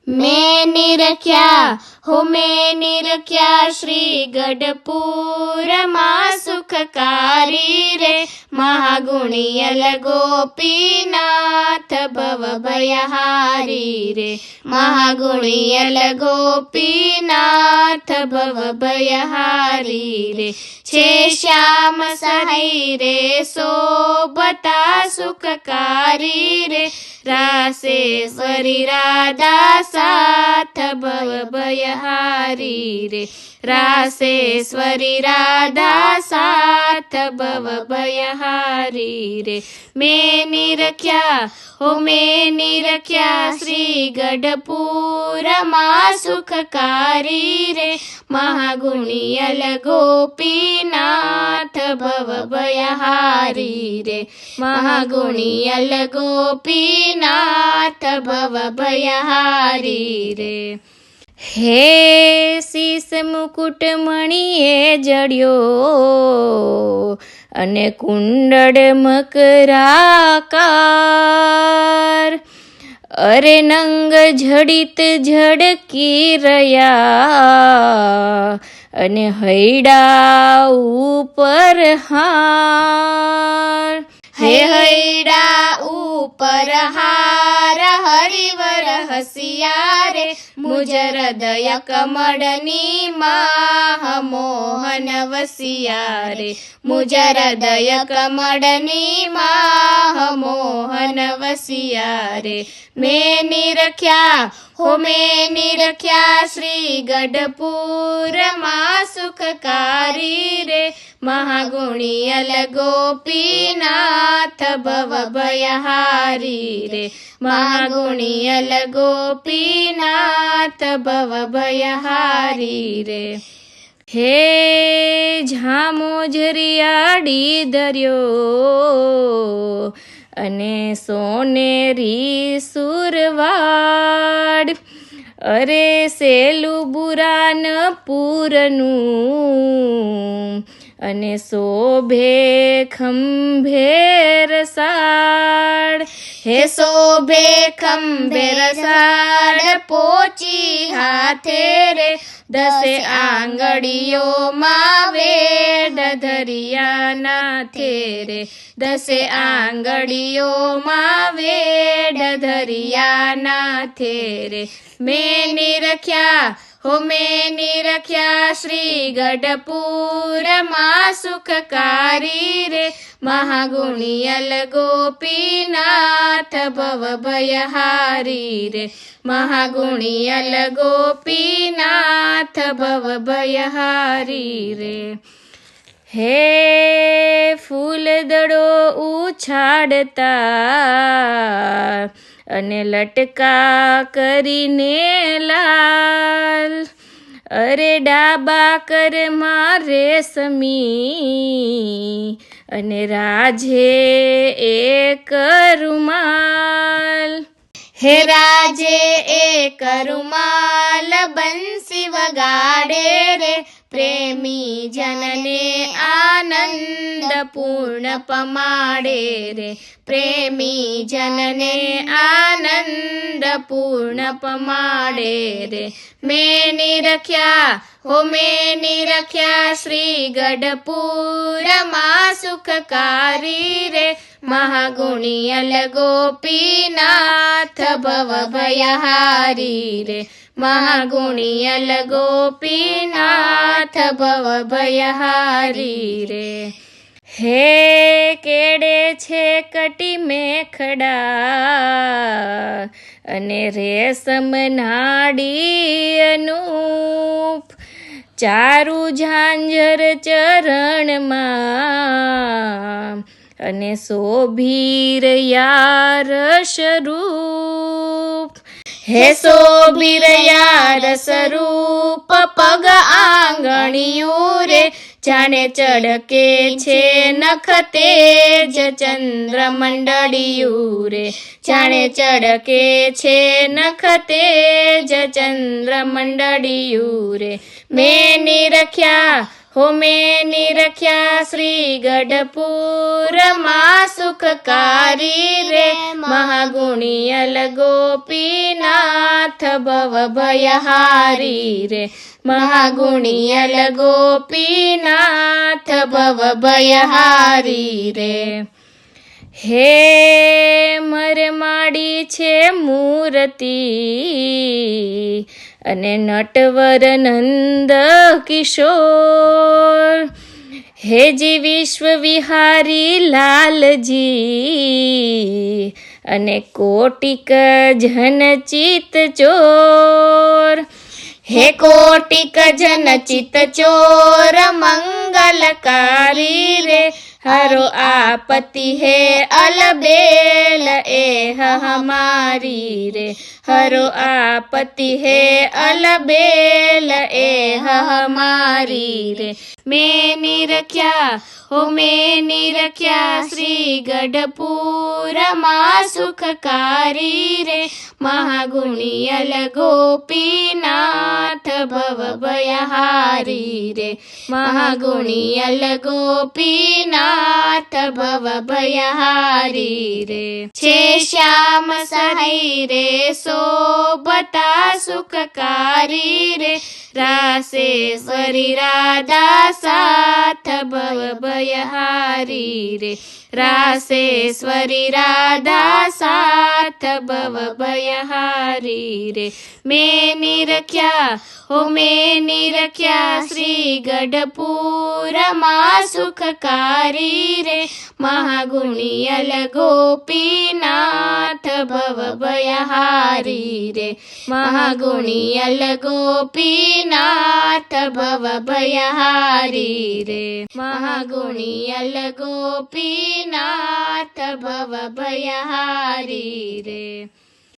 मैं निरख्या हो मैं निरख्या श्री गढ़पुर माँ सुखकारी रे महागुणियल गोपीनाथ भव भयहारी रे महागुणियल गोपीनाथ भव भयहारी रे छे श्याम सहाय रे सोबता सुखकारी रे रासेश्वरी राधा साथ भव भयहारी रे रासेश्वरी राधा साथ भव भयहारी रे मैं निरख्या हो मैं निरख्या श्री गढ़पुर माँ सुखकारी रे महागुणियल गोपीनाथ भव भयहारी रे महागुणियल गोपीनाथ भव भयहारी रे हे शीस मुकुट मणिए जड्यो અને કુંડળ મકરાકાર અરે નંગ જડિત ઝડકી રહ્યા અને હૈડા ઉપર હાર હે હૈડા ઉપર હાર હરિવર હસિયારે મુજ હૃદય કમળની માહ મોહન વસિયારે મુજ હૃદય કમળની માહ મોહન વસિયારે મેં નિરખ્યા हो मैं निरख्या श्री गढ़पुर माँ सुखकारी रे महागुणियल गोपीनाथ भव भयहारी रे महागुणियल गोपीनाथ भव भयहारी रे हे झामोजरियाड़ी दरियो અને સોનેરી સુરવાડ અરે સેલું બુરાન પૂરનું અને શોભે ખંભે રસાડ હે શોભે ખંભે રસાડ પોચી હાથે રે દસે આંગળીઓમાં વેડ ધરિયાના થેરે દસે આંગળીઓમાં વેડ ધરિયાના થેરે મેં નિરખ્યા हो मैं निरख्या श्री गढ़पुर माँ सुखकारी रे महागुणियल गोपीनाथ भव भयहारी रे महागुणियल गोपीनाथ भव भयहारी रे हे फूल दड़ो उछाड़ता અને લટકા કરીને લાલ અરે ડાબા કર મારે સમી અને રાજે એક રૂમાલ હે રાજે એક રૂમાલ બંસી વગાડે રે પ્રેમી જનને આનંદ પૂર્ણ પમાડે રે પ્રેમી જનને આનંદ પૂર્ણ પમાડે રે મેં નિરખ્યા हो मैं निरख्या श्री गढ़पुर माँ सुखकारी रे महागुणियल गोपीनाथ भव भयहारी रे महागुणियल गोपीनाथ भव भयहारी रे हे केड़े छे कटी में खड़ा અને રેશમ નાડી અનૂપ ચારુ ઝાંઝર ચરણમાં અને શોભીર યાર સ્વરૂપ હે શોભીર યાર સ્વરૂપ પગ આંગણિયું રે જાણે ચડકે છે નખ તેજ ચંદ્ર મંડળિયું રે જાણે ચડકે છે નખ તેજ ચંદ્ર મંડળિયું રે મેં નિરખ્યા हो मैं निरख्या श्री गढ़पुर माँ सुखकारी रे महागुणियल गोपीनाथ ગોપીનાથ ભવ ભયહારી રે મહાગુણિયલ ગોપીનાથ ભવ ભયહારી રે હે મરમાડી છે મૂર્તિ અને નટવર નંદ કિશોર હેજી વિશ્વ વિહારી લાલજી અને કોટિક જન ચિત ચોર હે કોટિક જન ચિત ચોર મંગલકારી રે हरो आपत्ति है अलबेल एह हमारी रे हरो आपत्ति है अलबेल एह हमारी रे मैंने रख्या हो मैंने रख्या श्री गढ़पुर माँ सुखकारी रे महागुणियल गोपीनाथ भव भयहारी रे महागुणियल गोपीनाथ भव भयहारी रे छे श्याम सहाय रे सोबता सुखकारी रे रासेश्वरी राधा साथ भव भयहारी रे रासेश्वरी राधा साथ भव भयहारी रे मैंने रख्या हो मैंने रख्या श्री गढ़पुर माँ सुखकारी रे महागुणियल गोपीनाथ भव भयहारी रे महागुणियल गोपीनाथ भव भयहारी रे महागुणियल गोपीनाथ भव भयहारी रे।